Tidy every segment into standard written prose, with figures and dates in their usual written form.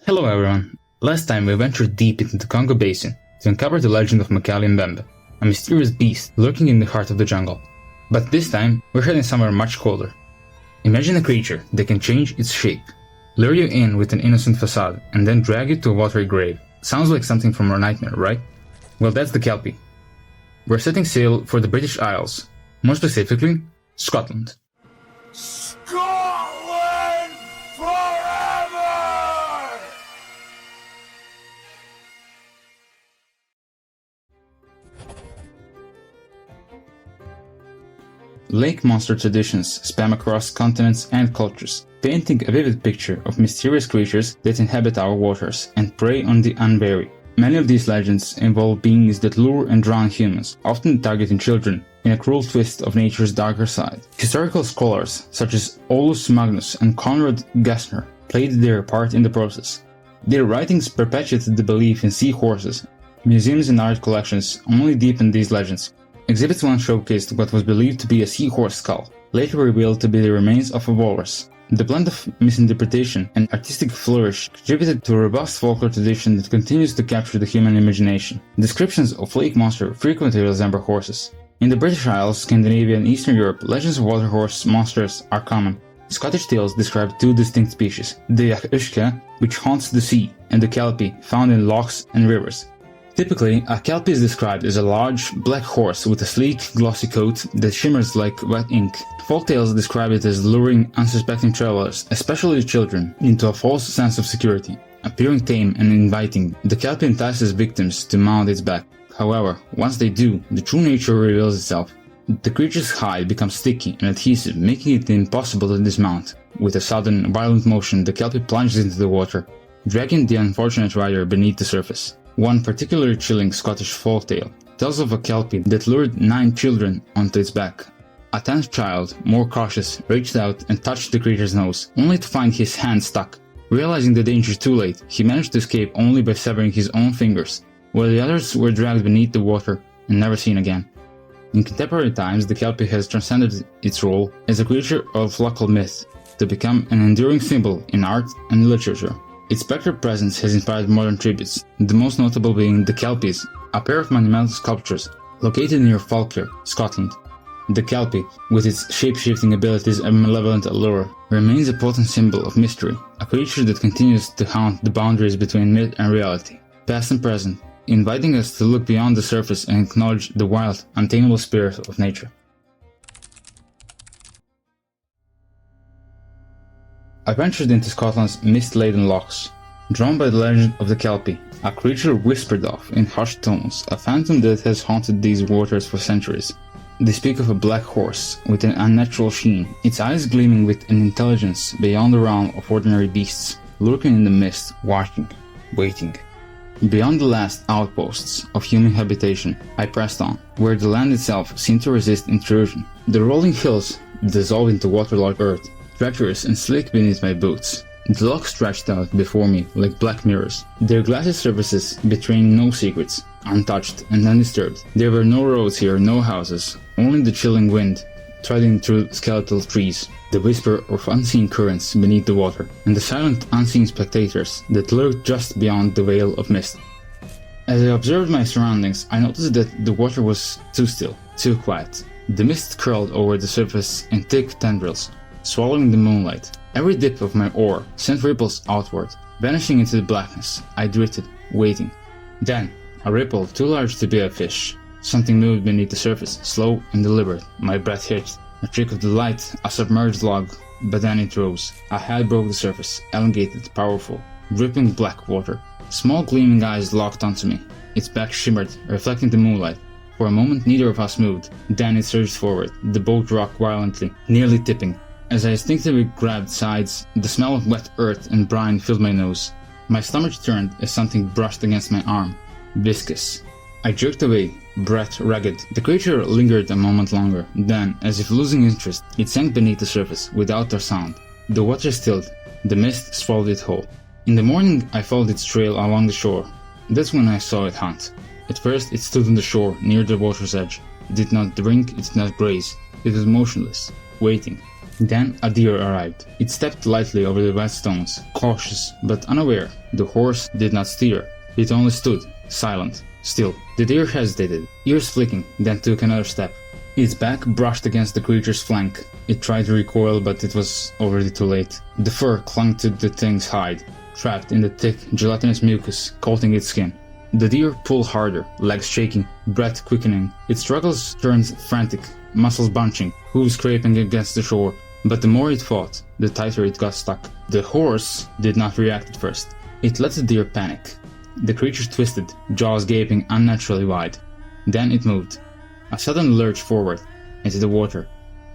Hello everyone. Last time we ventured deep into the Congo Basin to uncover the legend of Makali, a mysterious beast lurking in the heart of the jungle. But this time, we're heading somewhere much colder. Imagine a creature that can change its shape, lure you in with an innocent facade, and then drag you to a watery grave. Sounds like something from our nightmare, right? Well, that's the Kelpie. We're setting sail for the British Isles, more specifically, Scotland. Scotland forever! Lake monster traditions span across continents and cultures, painting a vivid picture of mysterious creatures that inhabit our waters and prey on the unwary. Many of these legends involve beings that lure and drown humans, often targeting children, in a cruel twist of nature's darker side. Historical scholars such as Olaus Magnus and Conrad Gessner played their part in the process. Their writings perpetuated the belief in seahorses. Museums and art collections only deepened these legends. Exhibits once showcased what was believed to be a seahorse skull, later revealed to be the remains of a walrus. The blend of misinterpretation and artistic flourish contributed to a robust folklore tradition that continues to capture the human imagination. Descriptions of lake monster frequently resemble horses. In the British Isles, Scandinavia, and Eastern Europe, legends of water horse monsters are common. Scottish tales describe two distinct species, the Ushka, which haunts the sea, and the Kelpie, found in lochs and rivers. Typically, a Kelpie is described as a large, black horse with a sleek, glossy coat that shimmers like wet ink. Folktales describe it as luring unsuspecting travelers, especially children, into a false sense of security. Appearing tame and inviting, the Kelpie entices victims to mount its back. However, once they do, the true nature reveals itself. The creature's hide becomes sticky and adhesive, making it impossible to dismount. With a sudden, violent motion, the Kelpie plunges into the water, dragging the unfortunate rider beneath the surface. One particularly chilling Scottish folktale tells of a Kelpie that lured 9 children onto its back. A 10th child, more cautious, reached out and touched the creature's nose, only to find his hand stuck. Realizing the danger too late, he managed to escape only by severing his own fingers, while the others were dragged beneath the water and never seen again. In contemporary times, the Kelpie has transcended its role as a creature of local myth to become an enduring symbol in art and literature. Its spectral presence has inspired modern tributes, the most notable being the Kelpies, a pair of monumental sculptures located near Folklore, Scotland. The Kelpie, with its shape-shifting abilities and malevolent allure, remains a potent symbol of mystery, a creature that continues to haunt the boundaries between myth and reality, past and present, inviting us to look beyond the surface and acknowledge the wild, untamable spirit of nature. I ventured into Scotland's mist-laden lochs, drawn by the legend of the Kelpie, a creature whispered of in hushed tones, a phantom that has haunted these waters for centuries. They speak of a black horse with an unnatural sheen, its eyes gleaming with an intelligence beyond the realm of ordinary beasts, lurking in the mist, watching, waiting. Beyond the last outposts of human habitation, I pressed on, where the land itself seemed to resist intrusion. The rolling hills dissolved into waterlogged earth, treacherous and slick beneath my boots. The lochs stretched out before me like black mirrors, their glassy surfaces betraying no secrets, untouched and undisturbed. There were no roads here, no houses, only the chilling wind threading through skeletal trees, the whisper of unseen currents beneath the water, and the silent, unseen spectators that lurked just beyond the veil of mist. As I observed my surroundings, I noticed that the water was too still, too quiet. The mist curled over the surface in thick tendrils, swallowing the moonlight. Every dip of my oar sent ripples outward, vanishing into the blackness. I drifted, waiting. Then, a ripple too large to be a fish. Something moved beneath the surface, slow and deliberate. My breath hitched. A trick of the light, a submerged log, but then it rose. A head broke the surface, elongated, powerful, dripping black water. Small gleaming eyes locked onto me. Its back shimmered, reflecting the moonlight. For a moment neither of us moved. Then it surged forward. The boat rocked violently, nearly tipping. As I instinctively grabbed sides, the smell of wet earth and brine filled my nose. My stomach turned as something brushed against my arm. Viscous. I jerked away, breath ragged. The creature lingered a moment longer. Then, as if losing interest, it sank beneath the surface, without a sound. The water stilled. The mist swallowed it whole. In the morning, I followed its trail along the shore. That's when I saw it hunt. At first, it stood on the shore, near the water's edge. It did not drink, it did not graze. It was motionless, waiting. Then a deer arrived. It stepped lightly over the wet stones, cautious but unaware. The horse did not steer. It only stood, silent, still. The deer hesitated, ears flicking, then took another step. Its back brushed against the creature's flank. It tried to recoil, but it was already too late. The fur clung to the thing's hide, trapped in the thick, gelatinous mucus coating its skin. The deer pulled harder, legs shaking, breath quickening. Its struggles turned frantic, muscles bunching, hooves scraping against the shore. But the more it fought, the tighter it got stuck. The horse did not react at first. It let the deer panic. The creature twisted, jaws gaping unnaturally wide. Then it moved. A sudden lurch forward, into the water.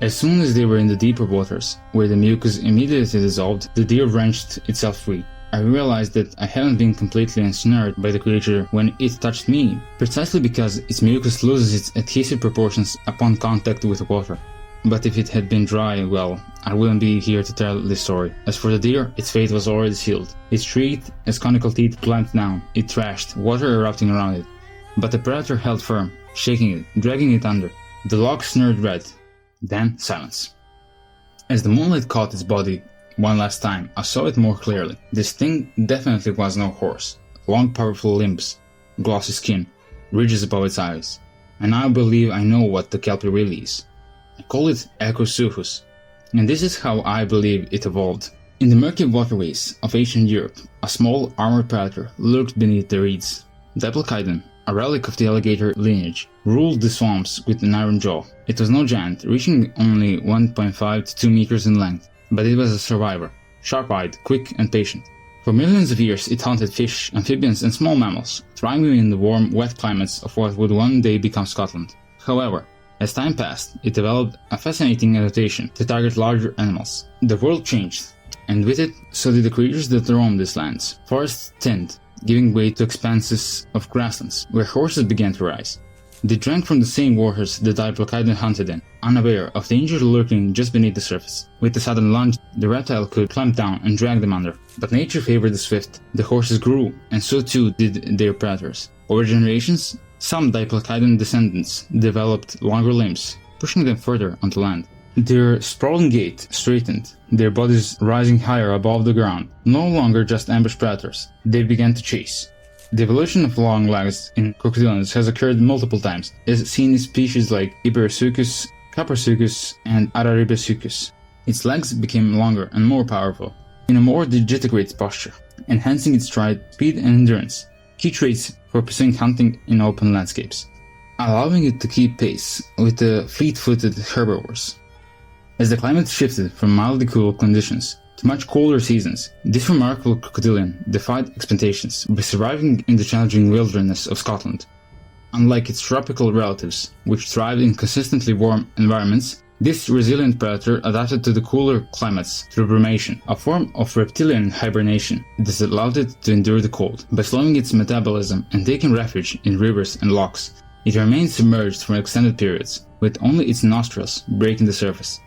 As soon as they were in the deeper waters, where the mucus immediately dissolved, the deer wrenched itself free. I realized that I hadn't been completely ensnared by the creature when it touched me, precisely because its mucus loses its adhesive proportions upon contact with water. But if it had been dry, well, I wouldn't be here to tell this story. As for the deer, its fate was already sealed. It shrieked as conical teeth clamped down. It thrashed, water erupting around it. But the predator held firm, shaking it, dragging it under. The lochs snurred red. Then silence. As the moonlight caught its body one last time, I saw it more clearly. This thing definitely was no horse. Long powerful limbs, glossy skin, ridges above its eyes. And I believe I know what the Kelpie really is. I call it Echoseuchus, and this is how I believe it evolved. In the murky waterways of ancient Europe, a small armored predator lurked beneath the reeds. Diplocydon, a relic of the alligator lineage, ruled the swamps with an iron jaw. It was no giant, reaching only 1.5 to 2 meters in length, but it was a survivor, sharp-eyed, quick and patient. For millions of years it hunted fish, amphibians and small mammals, thriving in the warm, wet climates of what would one day become Scotland. However, as time passed, it developed a fascinating adaptation to target larger animals. The world changed, and with it, so did the creatures that roamed these lands. Forests thinned, giving way to expanses of grasslands, where horses began to rise. They drank from the same waters the Diplocydon hunted in, unaware of danger lurking just beneath the surface. With a sudden lunge, the reptile could clamp down and drag them under. But nature favored the swift. The horses grew, and so too did their predators. Over generations, some Diplocydon descendants developed longer limbs, pushing them further onto land. Their sprawling gait straightened, their bodies rising higher above the ground. No longer just ambush predators, they began to chase. The evolution of long legs in crocodilians has occurred multiple times, as seen in species like Iberoseuchus, Caproseuchus, and Arariboseuchus. Its legs became longer and more powerful, in a more digitigrade posture, enhancing its stride, speed, and endurance, key traits for pursuing hunting in open landscapes, allowing it to keep pace with the fleet-footed herbivores. As the climate shifted from mildly cool conditions to much colder seasons, this remarkable crocodilian defied expectations by surviving in the challenging wilderness of Scotland. Unlike its tropical relatives, which thrived in consistently warm environments, this resilient predator adapted to the cooler climates through brumation, a form of reptilian hibernation that allowed it to endure the cold. By slowing its metabolism and taking refuge in rivers and lochs, it remained submerged for extended periods, with only its nostrils breaking the surface.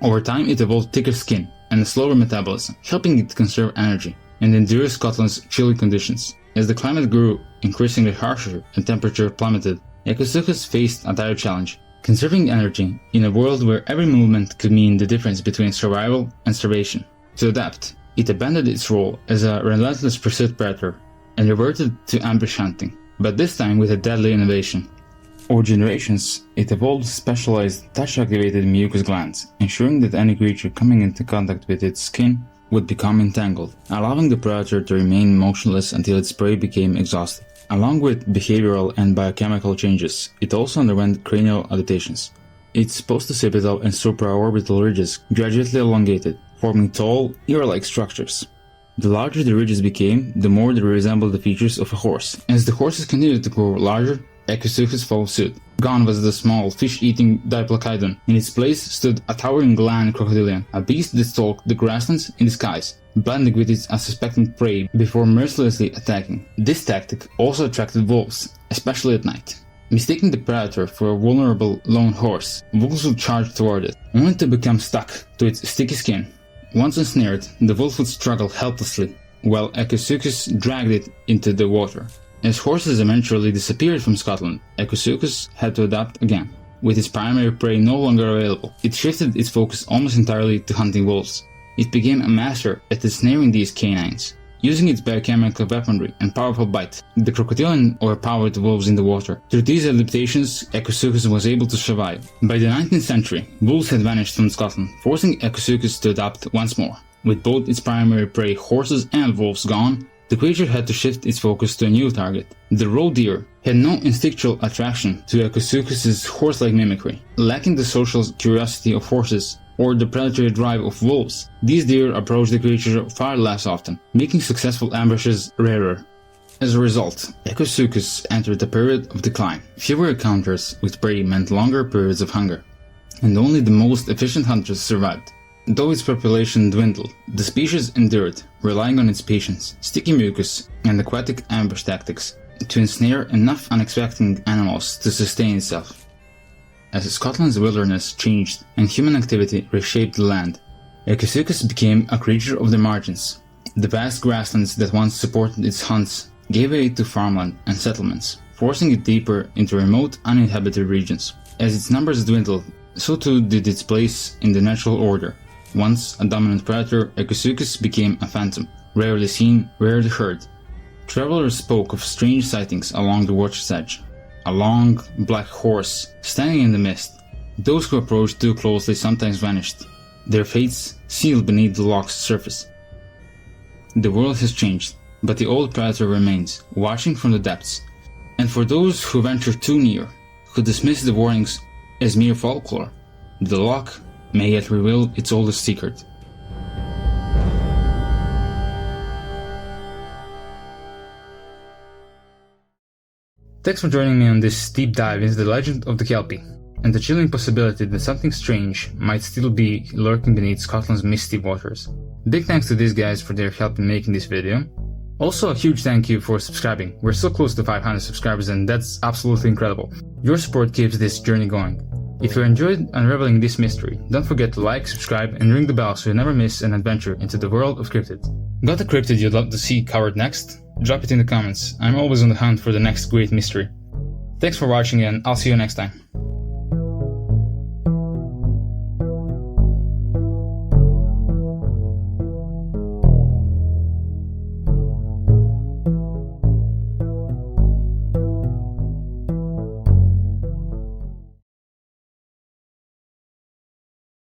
Over time, it evolved thicker skin and a slower metabolism, helping it conserve energy and endure Scotland's chilly conditions. As the climate grew increasingly harsher and temperature plummeted, Echoseuchus faced a dire challenge: conserving energy in a world where every movement could mean the difference between survival and starvation. To adapt, it abandoned its role as a relentless pursuit predator and reverted to ambush hunting, but this time with a deadly innovation. Over generations, it evolved specialized touch-activated mucus glands, ensuring that any creature coming into contact with its skin would become entangled, allowing the predator to remain motionless until its prey became exhausted. Along with behavioral and biochemical changes, it also underwent cranial adaptations. Its postoccipital and supraorbital ridges gradually elongated, forming tall, ear-like structures. The larger the ridges became, the more they resembled the features of a horse. As the horses continued to grow larger, Echoseuchus followed suit. Gone was the small, fish-eating Diplocydon. In its place stood a towering land crocodilian, a beast that stalked the grasslands in disguise, blending with its unsuspecting prey before mercilessly attacking. This tactic also attracted wolves, especially at night. Mistaking the predator for a vulnerable lone horse, wolves would charge toward it, only to become stuck to its sticky skin. Once ensnared, the wolf would struggle helplessly, while Echoseuchus dragged it into the water. As horses eventually disappeared from Scotland, Echoseuchus had to adapt again. with its primary prey no longer available, it shifted its focus almost entirely to hunting wolves. It became a master at ensnaring these canines, using its biochemical weaponry and powerful bite. The crocodilian overpowered the wolves in the water. Through these adaptations, Echosuchus was able to survive. By the 19th century, wolves had vanished from Scotland, forcing Echosuchus to adapt once more. With both its primary prey, horses and wolves, gone, the creature had to shift its focus to a new target. The roe deer had no instinctual attraction to Echosuchus' horse-like mimicry. Lacking the social curiosity of horses or the predatory drive of wolves, these deer approached the creature far less often, making successful ambushes rarer. As a result, Echosuchus entered a period of decline. Fewer encounters with prey meant longer periods of hunger, and only the most efficient hunters survived. Though its population dwindled, the species endured, relying on its patience, sticky mucus, and aquatic ambush tactics to ensnare enough unsuspecting animals to sustain itself. As Scotland's wilderness changed and human activity reshaped the land, Echosuchus became a creature of the margins. The vast grasslands that once supported its hunts gave way to farmland and settlements, forcing it deeper into remote, uninhabited regions. As its numbers dwindled, so too did its place in the natural order. Once a dominant predator, Echosuchus became a phantom, rarely seen, rarely heard. Travelers spoke of strange sightings along the water's edge. A long, black horse standing in the mist. Those who approached too closely sometimes vanished, their fates sealed beneath the loch's surface. The world has changed, but the old predator remains, watching from the depths. And for those who venture too near, who dismiss the warnings as mere folklore, the loch may yet reveal its oldest secret. Thanks for joining me on this deep dive into the legend of the Kelpie, and the chilling possibility that something strange might still be lurking beneath Scotland's misty waters. Big thanks to these guys for their help in making this video. Also a huge thank you for subscribing. We're so close to 500 subscribers and that's absolutely incredible. Your support keeps this journey going. If you enjoyed unraveling this mystery, don't forget to like, subscribe, and ring the bell so you never miss an adventure into the world of cryptid. Got a cryptid you'd love to see covered next? Drop it in the comments. I'm always on the hunt for the next great mystery. Thanks for watching and I'll see you next time.